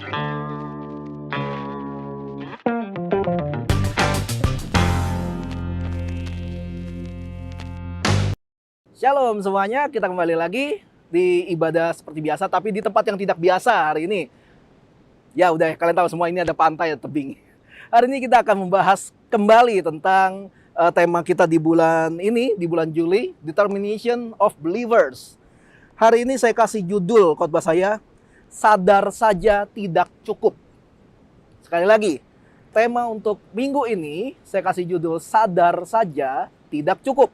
Shalom semuanya, kita kembali lagi di ibadah seperti biasa, tapi di tempat yang tidak biasa hari ini. Ya udah, kalian tahu semua ini ada pantai, ada tebing. Hari ini kita akan membahas kembali tentang tema kita di bulan ini, di bulan Juli, Determination of Believers. Hari ini saya kasih judul khotbah saya, Sadar Saja Tidak Cukup. Sekali lagi, tema untuk minggu ini saya kasih judul Sadar Saja Tidak Cukup.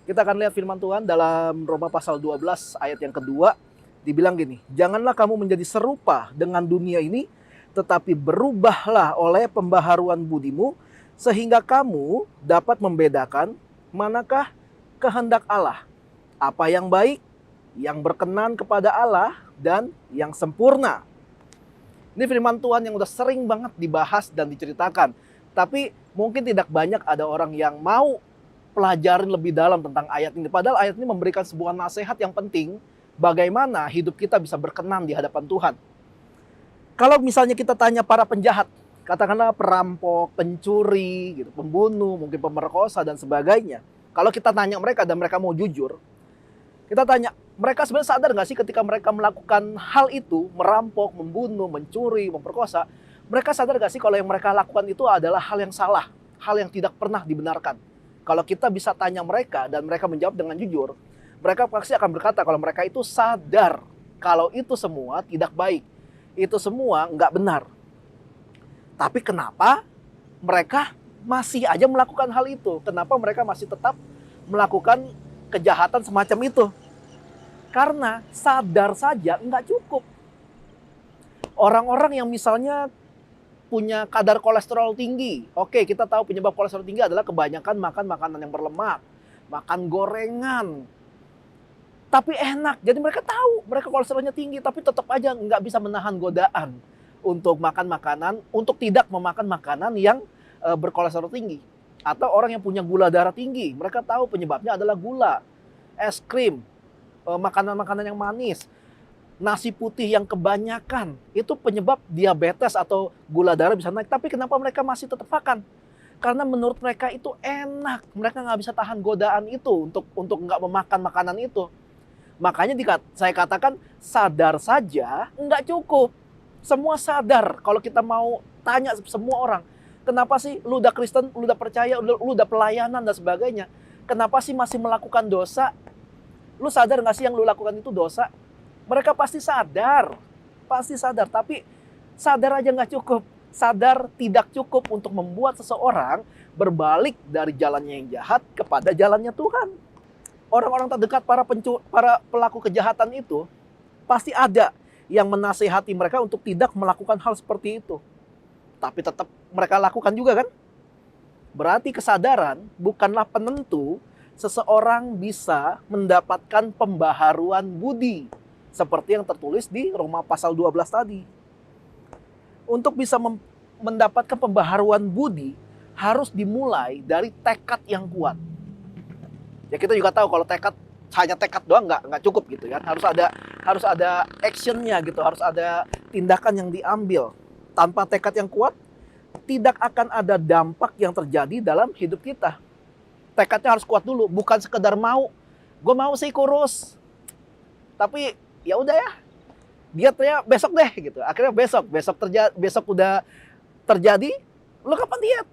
Kita akan lihat firman Tuhan dalam Roma pasal 12 ayat yang kedua. Dibilang gini, janganlah kamu menjadi serupa dengan dunia ini, tetapi berubahlah oleh pembaharuan budimu, sehingga kamu dapat membedakan manakah kehendak Allah. Apa yang baik, yang berkenan kepada Allah, dan yang sempurna. Ini firman Tuhan yang udah sering banget dibahas dan diceritakan. Tapi mungkin tidak banyak ada orang yang mau pelajarin lebih dalam tentang ayat ini. Padahal ayat ini memberikan sebuah nasihat yang penting bagaimana hidup kita bisa berkenan di hadapan Tuhan. Kalau misalnya kita tanya para penjahat, katakanlah perampok, pencuri, gitu, pembunuh, mungkin pemerkosa dan sebagainya. Kalau kita tanya mereka dan mereka mau jujur, kita tanya, mereka sebenarnya sadar nggak sih ketika mereka melakukan hal itu, merampok, membunuh, mencuri, memperkosa, mereka sadar nggak sih kalau yang mereka lakukan itu adalah hal yang salah, hal yang tidak pernah dibenarkan. Kalau kita bisa tanya mereka dan mereka menjawab dengan jujur, mereka pasti akan berkata kalau mereka itu sadar kalau itu semua tidak baik. Itu semua nggak benar. Tapi kenapa mereka masih aja melakukan hal itu? Kenapa mereka masih tetap melakukan kejahatan semacam itu? Karena sadar saja nggak cukup. Orang-orang yang misalnya punya kadar kolesterol tinggi. Oke, kita tahu penyebab kolesterol tinggi adalah kebanyakan makan makanan yang berlemak, makan gorengan. Tapi enak, jadi mereka tahu mereka kolesterolnya tinggi, tapi tetap aja nggak bisa menahan godaan untuk makan makanan, untuk tidak memakan makanan yang berkolesterol tinggi. Atau orang yang punya gula darah tinggi, mereka tahu penyebabnya adalah gula, es krim, makanan-makanan yang manis. Nasi putih yang kebanyakan itu penyebab diabetes atau gula darah bisa naik. Tapi kenapa mereka masih tetap makan? Karena menurut mereka itu enak. Mereka nggak bisa tahan godaan itu untuk nggak memakan makanan itu. Makanya saya katakan sadar saja nggak cukup. Semua sadar. Kalau kita mau tanya semua orang, kenapa sih lu udah Kristen, lu udah percaya, lu udah pelayanan dan sebagainya, kenapa sih masih melakukan dosa? Lu sadar nggak sih yang lu lakukan itu dosa? Mereka pasti sadar, tapi sadar aja nggak cukup. Sadar tidak cukup untuk membuat seseorang berbalik dari jalannya yang jahat kepada jalannya Tuhan. Orang-orang terdekat para pelaku kejahatan itu pasti ada yang menasihati mereka untuk tidak melakukan hal seperti itu. Tapi tetap mereka lakukan juga kan? Berarti kesadaran bukanlah penentu seseorang bisa mendapatkan pembaharuan budi. Seperti yang tertulis di Roma pasal 12 tadi. Untuk bisa mendapatkan pembaharuan budi, harus dimulai dari tekad yang kuat. Ya kita juga tahu kalau hanya tekad doang nggak cukup gitu kan. Harus ada actionnya gitu, harus ada tindakan yang diambil. Tanpa tekad yang kuat, tidak akan ada dampak yang terjadi dalam hidup kita. Tekadnya harus kuat dulu, bukan sekedar mau. Gue mau sih kurus, tapi ya udah ya, dietnya besok deh gitu. Akhirnya besok udah terjadi, lu kapan diet?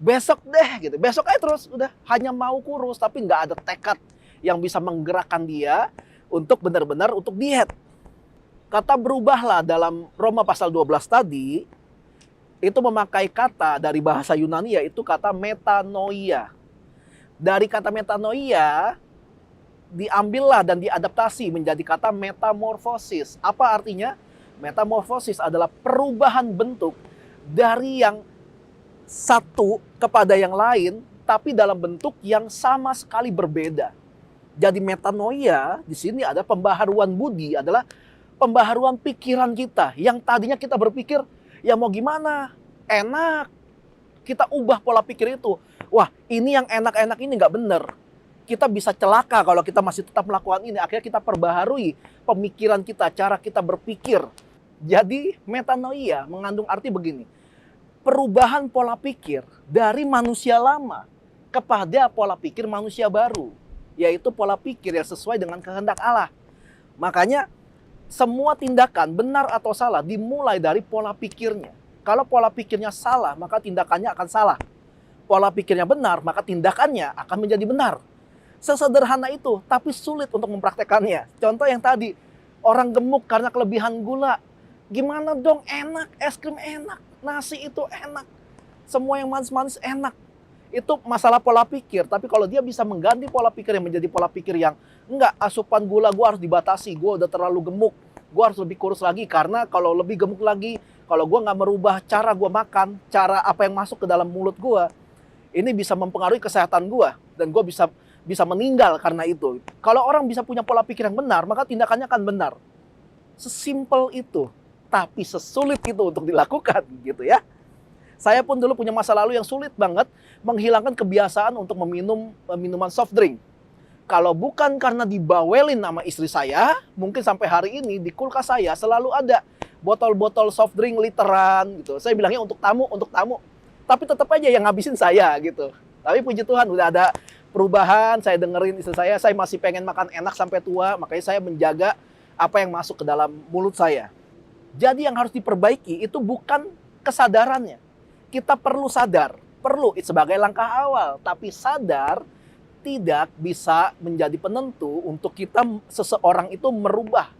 Besok deh gitu. Besok aja terus udah hanya mau kurus tapi nggak ada tekad yang bisa menggerakkan dia untuk benar-benar untuk diet. Kata berubahlah dalam Roma pasal 12 tadi itu memakai kata dari bahasa Yunani yaitu kata metanoia. Dari kata metanoia diambillah dan diadaptasi menjadi kata metamorfosis. Apa artinya? Metamorfosis adalah perubahan bentuk dari yang satu kepada yang lain, tapi dalam bentuk yang sama sekali berbeda. Jadi metanoia di sini ada pembaharuan budi, adalah pembaharuan pikiran kita. Yang tadinya kita berpikir, ya mau gimana? Enak. Kita ubah pola pikir itu. Wah, ini yang enak-enak ini nggak bener. Kita bisa celaka kalau kita masih tetap melakukan ini. Akhirnya kita perbaharui pemikiran kita, cara kita berpikir. Jadi metanoia mengandung arti begini. Perubahan pola pikir dari manusia lama kepada pola pikir manusia baru. Yaitu pola pikir yang sesuai dengan kehendak Allah. Makanya semua tindakan benar atau salah dimulai dari pola pikirnya. Kalau pola pikirnya salah, maka tindakannya akan salah. Pola pikirnya benar, maka tindakannya akan menjadi benar. Sesederhana itu, tapi sulit untuk mempraktekannya. Contoh yang tadi, orang gemuk karena kelebihan gula. Gimana dong, enak, es krim enak, nasi itu enak. Semua yang manis-manis enak. Itu masalah pola pikir. Tapi kalau dia bisa mengganti pola pikir yang menjadi pola pikir yang enggak, asupan gula gue harus dibatasi, gue udah terlalu gemuk, gue harus lebih kurus lagi. Karena kalau lebih gemuk lagi, kalau gue nggak merubah cara gue makan, cara apa yang masuk ke dalam mulut gue, ini bisa mempengaruhi kesehatan gue. Dan gue bisa meninggal karena itu. Kalau orang bisa punya pola pikir yang benar, maka tindakannya akan benar. Sesimpel itu. Tapi sesulit itu untuk dilakukan gitu ya. Saya pun dulu punya masa lalu yang sulit banget menghilangkan kebiasaan untuk meminum minuman soft drink. Kalau bukan karena dibawelin sama istri saya, mungkin sampai hari ini di kulkas saya selalu ada botol-botol soft drink literan gitu. Saya bilangnya untuk tamu. Tapi tetap aja yang ngabisin saya gitu. Tapi puji Tuhan udah ada perubahan, saya dengerin istri saya masih pengen makan enak sampai tua, makanya saya menjaga apa yang masuk ke dalam mulut saya. Jadi yang harus diperbaiki itu bukan kesadarannya. Kita perlu sadar, perlu sebagai langkah awal, tapi sadar tidak bisa menjadi penentu untuk kita seseorang itu merubah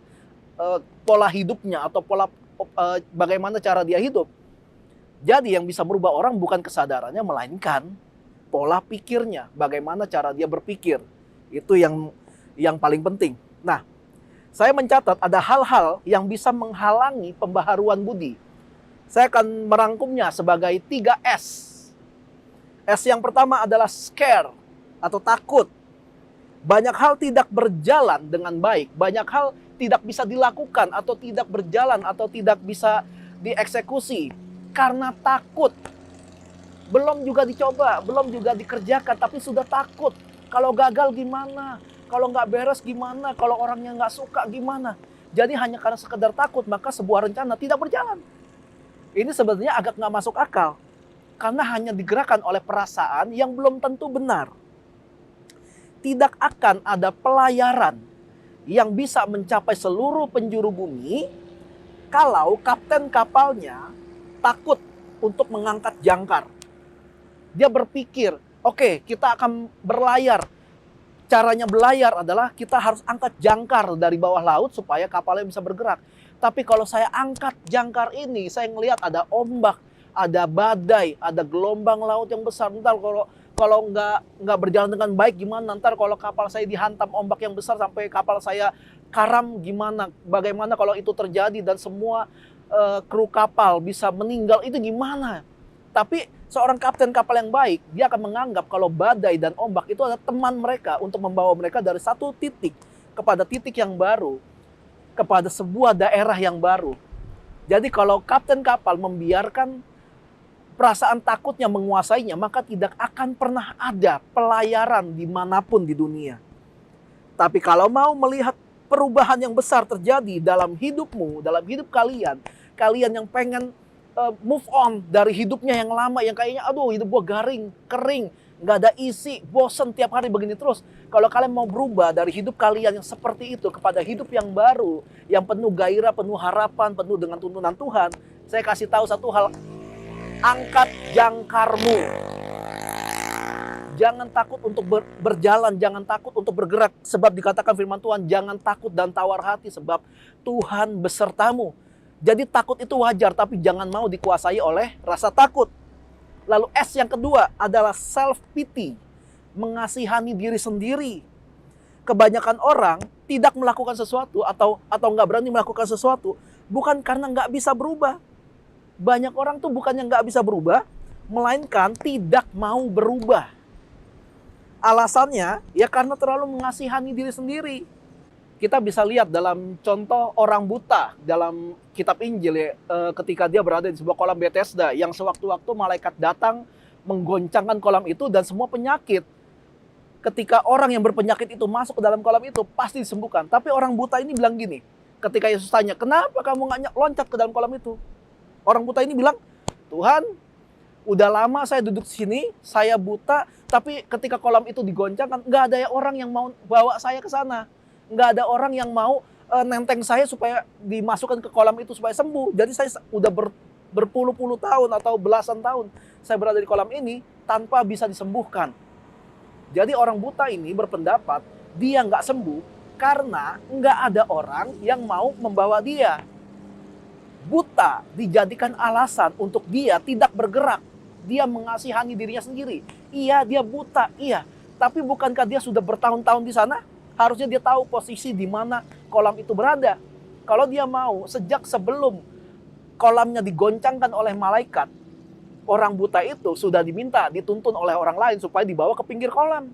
pola hidupnya atau bagaimana cara dia hidup. Jadi yang bisa merubah orang bukan kesadarannya, melainkan pola pikirnya, bagaimana cara dia berpikir. Itu yang paling penting. Nah, saya mencatat ada hal-hal yang bisa menghalangi pembaharuan budi. Saya akan merangkumnya sebagai 3 S. S yang pertama adalah scare atau takut. Banyak hal tidak berjalan dengan baik. Banyak hal tidak bisa dilakukan atau tidak berjalan atau tidak bisa dieksekusi karena takut. Belum juga dicoba, belum juga dikerjakan, tapi sudah takut. Kalau gagal gimana? Kalau nggak beres gimana? Kalau orangnya nggak suka gimana? Jadi hanya karena sekedar takut, maka sebuah rencana tidak berjalan. Ini sebenarnya agak nggak masuk akal. Karena hanya digerakkan oleh perasaan yang belum tentu benar. Tidak akan ada pelayaran yang bisa mencapai seluruh penjuru bumi kalau kapten kapalnya takut untuk mengangkat jangkar. Dia berpikir, oke, kita akan berlayar. Caranya berlayar adalah kita harus angkat jangkar dari bawah laut supaya kapalnya bisa bergerak. Tapi kalau saya angkat jangkar ini, saya ngelihat ada ombak, ada badai, ada gelombang laut yang besar. Ntar kalau nggak berjalan dengan baik gimana? Ntar kalau kapal saya dihantam ombak yang besar sampai kapal saya karam gimana? Bagaimana kalau itu terjadi dan semua kru kapal bisa meninggal, itu gimana? Tapi seorang kapten kapal yang baik, dia akan menganggap kalau badai dan ombak itu adalah teman mereka untuk membawa mereka dari satu titik kepada titik yang baru, kepada sebuah daerah yang baru. Jadi kalau kapten kapal membiarkan perasaan takutnya menguasainya, maka tidak akan pernah ada pelayaran dimanapun di dunia. Tapi kalau mau melihat perubahan yang besar terjadi dalam hidupmu, dalam hidup kalian yang pengen move on dari hidupnya yang lama, yang kayaknya aduh hidup gue garing, kering, nggak ada isi, bosen tiap hari begini terus. Kalau kalian mau berubah dari hidup kalian yang seperti itu kepada hidup yang baru, yang penuh gairah, penuh harapan, penuh dengan tuntunan Tuhan, saya kasih tahu satu hal, angkat jangkarmu. Jangan takut untuk berjalan, jangan takut untuk bergerak, sebab dikatakan firman Tuhan, jangan takut dan tawar hati sebab Tuhan besertamu. Jadi takut itu wajar, tapi jangan mau dikuasai oleh rasa takut. Lalu S yang kedua adalah self-pity, mengasihani diri sendiri. Kebanyakan orang tidak melakukan sesuatu atau nggak berani melakukan sesuatu, bukan karena nggak bisa berubah. Banyak orang tuh bukannya nggak bisa berubah, melainkan tidak mau berubah. Alasannya ya karena terlalu mengasihani diri sendiri. Kita bisa lihat dalam contoh orang buta dalam kitab Injil ya, ketika dia berada di sebuah kolam Bethesda yang sewaktu-waktu malaikat datang menggoncangkan kolam itu dan semua penyakit. Ketika orang yang berpenyakit itu masuk ke dalam kolam itu pasti disembuhkan. Tapi orang buta ini bilang gini, Ketika Yesus tanya, kenapa kamu nggak loncat ke dalam kolam itu? Orang buta ini bilang, Tuhan, udah lama saya duduk di sini, saya buta, tapi ketika kolam itu digoncangkan, nggak ada orang yang mau bawa saya ke sana. Nggak ada orang yang mau nenteng saya supaya dimasukkan ke kolam itu supaya sembuh. Jadi saya udah berpuluh-puluh tahun atau belasan tahun saya berada di kolam ini tanpa bisa disembuhkan. Jadi orang buta ini berpendapat dia nggak sembuh karena nggak ada orang yang mau membawa dia. Buta dijadikan alasan untuk dia tidak bergerak. Dia mengasihani dirinya sendiri. Iya, dia buta, iya. Tapi bukankah dia sudah bertahun-tahun di sana? Harusnya dia tahu posisi di mana kolam itu berada. Kalau dia mau, sejak sebelum kolamnya digoncangkan oleh malaikat, orang buta itu sudah dituntun oleh orang lain supaya dibawa ke pinggir kolam.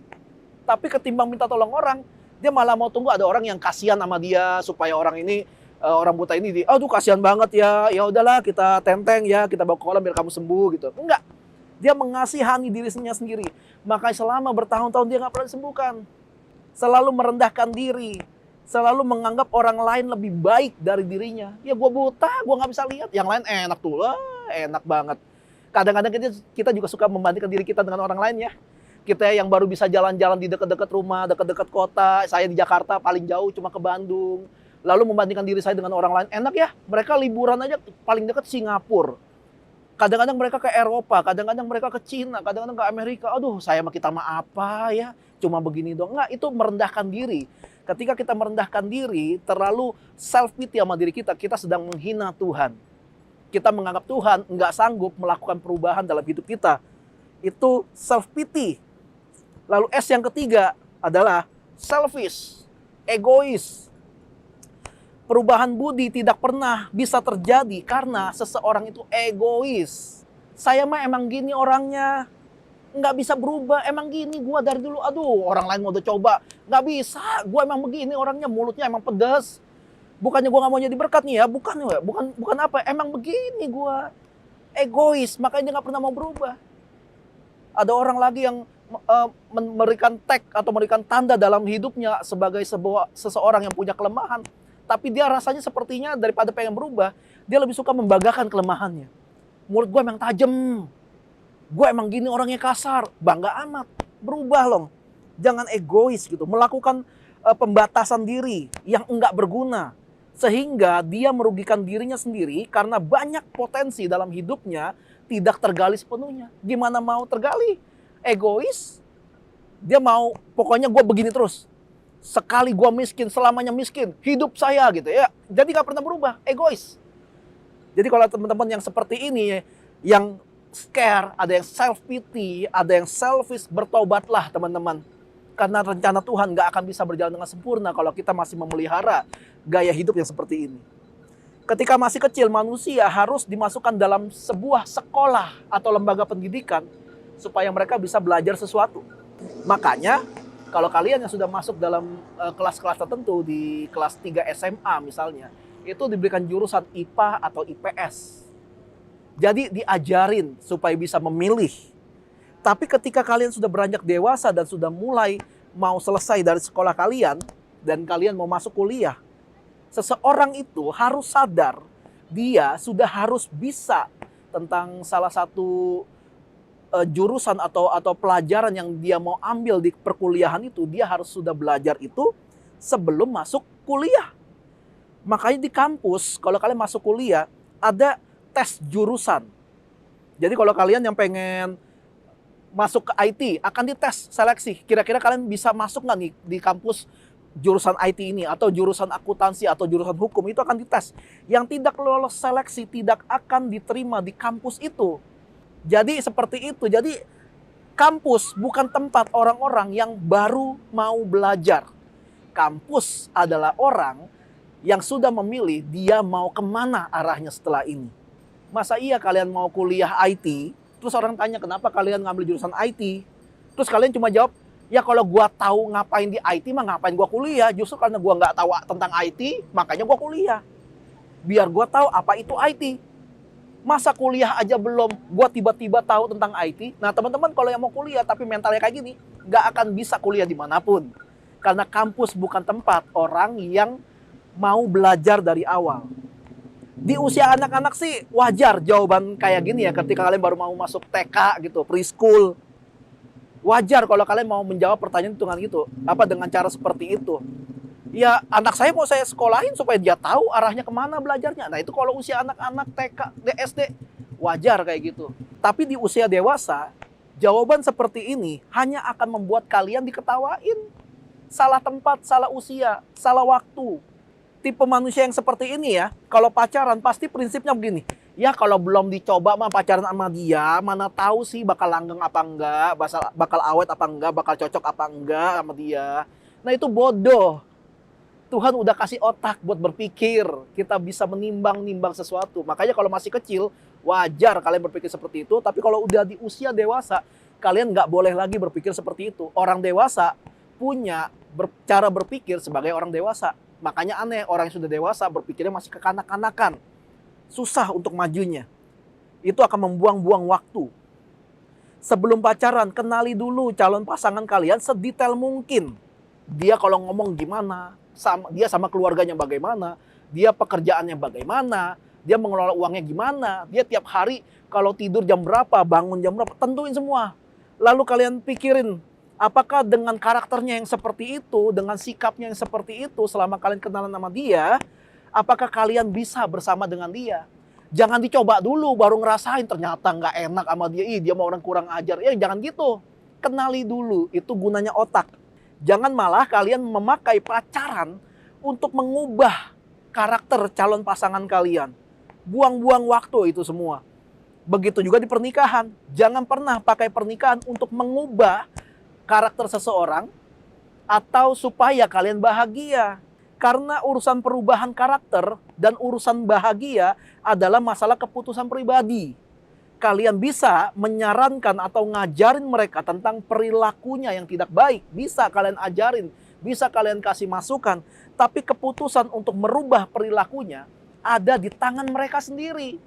Tapi ketimbang minta tolong orang, dia malah mau tunggu ada orang yang kasihan sama dia supaya orang ini, orang buta ini, aduh kasihan banget ya, ya udahlah kita tenteng ya, kita bawa ke kolam biar kamu sembuh gitu. Enggak, dia mengasihani dirinya sendiri. Makanya selama bertahun-tahun dia nggak pernah disembuhkan. Selalu merendahkan diri, selalu menganggap orang lain lebih baik dari dirinya. Ya gue buta, gue nggak bisa lihat. Yang lain enak tuh, enak banget. Kadang-kadang kita juga suka membandingkan diri kita dengan orang lain ya. Kita yang baru bisa jalan-jalan di dekat-dekat rumah, dekat-dekat kota. Saya di Jakarta paling jauh cuma ke Bandung. Lalu membandingkan diri saya dengan orang lain. Enak ya, mereka liburan aja paling dekat Singapura. Kadang-kadang mereka ke Eropa, kadang-kadang mereka ke Cina, kadang-kadang ke Amerika. Aduh, saya sama kita mah apa ya? Cuma begini dong. Enggak, itu merendahkan diri. Ketika kita merendahkan diri, terlalu self-pity sama diri kita, kita sedang menghina Tuhan. Kita menganggap Tuhan nggak sanggup melakukan perubahan dalam hidup kita. Itu self-pity. Lalu S yang ketiga adalah selfish, egois. Perubahan budi tidak pernah bisa terjadi karena seseorang itu egois. Saya mah emang gini orangnya, nggak bisa berubah, emang gini gua dari dulu. Aduh, orang lain mau udah coba, nggak bisa. Gua emang begini orangnya, mulutnya emang pedas. Bukannya gua nggak mau jadi berkat nih ya, bukan apa, emang begini gua. Egois, makanya dia nggak pernah mau berubah. Ada orang lagi yang memberikan tag atau memberikan tanda dalam hidupnya sebagai seseorang yang punya kelemahan. Tapi dia rasanya sepertinya daripada pengen berubah, dia lebih suka membanggakan kelemahannya. Mulut gue emang tajam, gue emang gini orangnya kasar, bangga amat. Berubah loh, jangan egois gitu, melakukan pembatasan diri yang enggak berguna. Sehingga dia merugikan dirinya sendiri karena banyak potensi dalam hidupnya tidak tergali sepenuhnya. Gimana mau tergali? Egois, dia mau pokoknya gue begini terus. Sekali gue miskin, selamanya miskin. Hidup saya gitu ya. Jadi gak pernah berubah, egois. Jadi kalau teman-teman yang seperti ini, yang scare, ada yang self-pity, ada yang selfish, bertobatlah teman-teman. Karena rencana Tuhan gak akan bisa berjalan dengan sempurna kalau kita masih memelihara gaya hidup yang seperti ini. Ketika masih kecil, manusia harus dimasukkan dalam sebuah sekolah atau lembaga pendidikan supaya mereka bisa belajar sesuatu. Makanya, kalau kalian yang sudah masuk dalam kelas-kelas tertentu di kelas 3 SMA misalnya, itu diberikan jurusan IPA atau IPS. Jadi diajarin supaya bisa memilih. Tapi ketika kalian sudah beranjak dewasa dan sudah mulai mau selesai dari sekolah kalian dan kalian mau masuk kuliah, seseorang itu harus sadar dia sudah harus bisa tentang salah satu jurusan atau pelajaran yang dia mau ambil di perkuliahan itu, dia harus sudah belajar itu sebelum masuk kuliah. Makanya di kampus, kalau kalian masuk kuliah, ada tes jurusan. Jadi kalau kalian yang pengen masuk ke IT, akan dites seleksi. Kira-kira kalian bisa masuk nggak nih di kampus jurusan IT ini, atau jurusan akuntansi, atau jurusan hukum, itu akan dites. Yang tidak lolos seleksi, tidak akan diterima di kampus itu. Jadi seperti itu. Jadi kampus bukan tempat orang-orang yang baru mau belajar. Kampus adalah orang yang sudah memilih dia mau kemana arahnya setelah ini. Masa iya kalian mau kuliah IT, terus orang tanya kenapa kalian ngambil jurusan IT? Terus kalian cuma jawab, ya kalau gua tahu ngapain di IT mah ngapain gua kuliah. Justru karena gua nggak tahu tentang IT, makanya gua kuliah. Biar gua tahu apa itu IT. Masa kuliah aja belum, gue tiba-tiba tahu tentang IT. Nah teman-teman kalau yang mau kuliah tapi mentalnya kayak gini, gak akan bisa kuliah dimanapun. Karena kampus bukan tempat orang yang mau belajar dari awal. Di usia anak-anak sih wajar jawaban kayak gini ya, ketika kalian baru mau masuk TK gitu, preschool. Wajar kalau kalian mau menjawab pertanyaan dengan gitu, dengan cara seperti itu. Ya anak saya mau saya sekolahin supaya dia tahu arahnya kemana belajarnya. Nah itu kalau usia anak-anak TK, SD, wajar kayak gitu. Tapi di usia dewasa, jawaban seperti ini hanya akan membuat kalian diketawain. Salah tempat, salah usia, salah waktu. Tipe manusia yang seperti ini ya, kalau pacaran pasti prinsipnya begini. Ya kalau belum dicoba mah pacaran sama dia, mana tahu sih bakal langgeng apa enggak, bakal awet apa enggak, bakal cocok apa enggak sama dia. Nah itu bodoh. Tuhan udah kasih otak buat berpikir. Kita bisa menimbang-nimbang sesuatu. Makanya kalau masih kecil, wajar kalian berpikir seperti itu. Tapi kalau udah di usia dewasa, kalian nggak boleh lagi berpikir seperti itu. Orang dewasa punya cara berpikir sebagai orang dewasa. Makanya aneh, orang yang sudah dewasa berpikirnya masih kekanak-kanakan. Susah untuk majunya. Itu akan membuang-buang waktu. Sebelum pacaran, kenali dulu calon pasangan kalian sedetail mungkin. Dia kalau ngomong gimana, dia sama keluarganya bagaimana, dia pekerjaannya bagaimana, dia mengelola uangnya gimana, dia tiap hari kalau tidur jam berapa, bangun jam berapa, tentuin semua. Lalu kalian pikirin, apakah dengan karakternya yang seperti itu, dengan sikapnya yang seperti itu, selama kalian kenalan sama dia, apakah kalian bisa bersama dengan dia? Jangan dicoba dulu, baru ngerasain ternyata nggak enak sama dia, dia mau orang kurang ajar. Ya jangan gitu, kenali dulu, itu gunanya otak. Jangan malah kalian memakai pacaran untuk mengubah karakter calon pasangan kalian. Buang-buang waktu itu semua. Begitu juga di pernikahan. Jangan pernah pakai pernikahan untuk mengubah karakter seseorang atau supaya kalian bahagia. Karena urusan perubahan karakter dan urusan bahagia adalah masalah keputusan pribadi. Kalian bisa menyarankan atau ngajarin mereka tentang perilakunya yang tidak baik. Bisa kalian ajarin, bisa kalian kasih masukan. Tapi keputusan untuk merubah perilakunya ada di tangan mereka sendiri.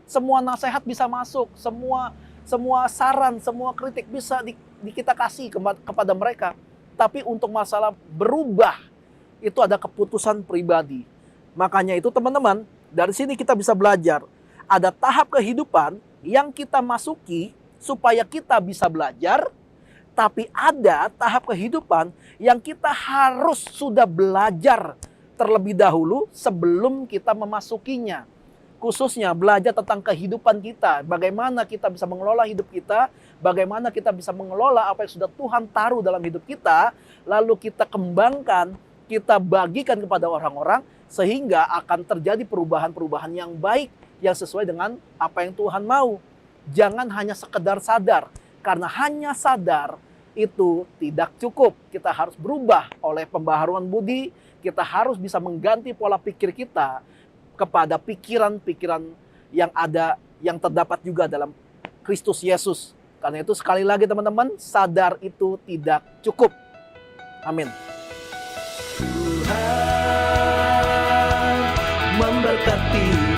Semua nasihat bisa masuk, semua saran, semua kritik bisa kita kasih kepada mereka. Tapi untuk masalah berubah, itu ada keputusan pribadi. Makanya itu teman-teman, dari sini kita bisa belajar. Ada tahap kehidupan yang kita masuki supaya kita bisa belajar, tapi ada tahap kehidupan yang kita harus sudah belajar terlebih dahulu sebelum kita memasukinya. Khususnya belajar tentang kehidupan kita, bagaimana kita bisa mengelola hidup kita, bagaimana kita bisa mengelola apa yang sudah Tuhan taruh dalam hidup kita, lalu kita kembangkan, kita bagikan kepada orang-orang, sehingga akan terjadi perubahan-perubahan yang baik, yang sesuai dengan apa yang Tuhan mau. Jangan hanya sekedar sadar, karena hanya sadar itu tidak cukup. Kita harus berubah oleh pembaharuan budi, kita harus bisa mengganti pola pikir kita kepada pikiran-pikiran yang ada, yang terdapat juga dalam Kristus Yesus. Karena itu sekali lagi teman-teman, sadar itu tidak cukup. Amin. Tuhan memberkati.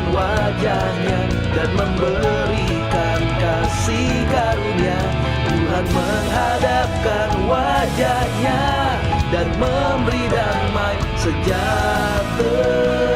Wajahnya dan memberikan kasih karunia. Tuhan menghadapkan wajahnya dan memberi damai sejahtera.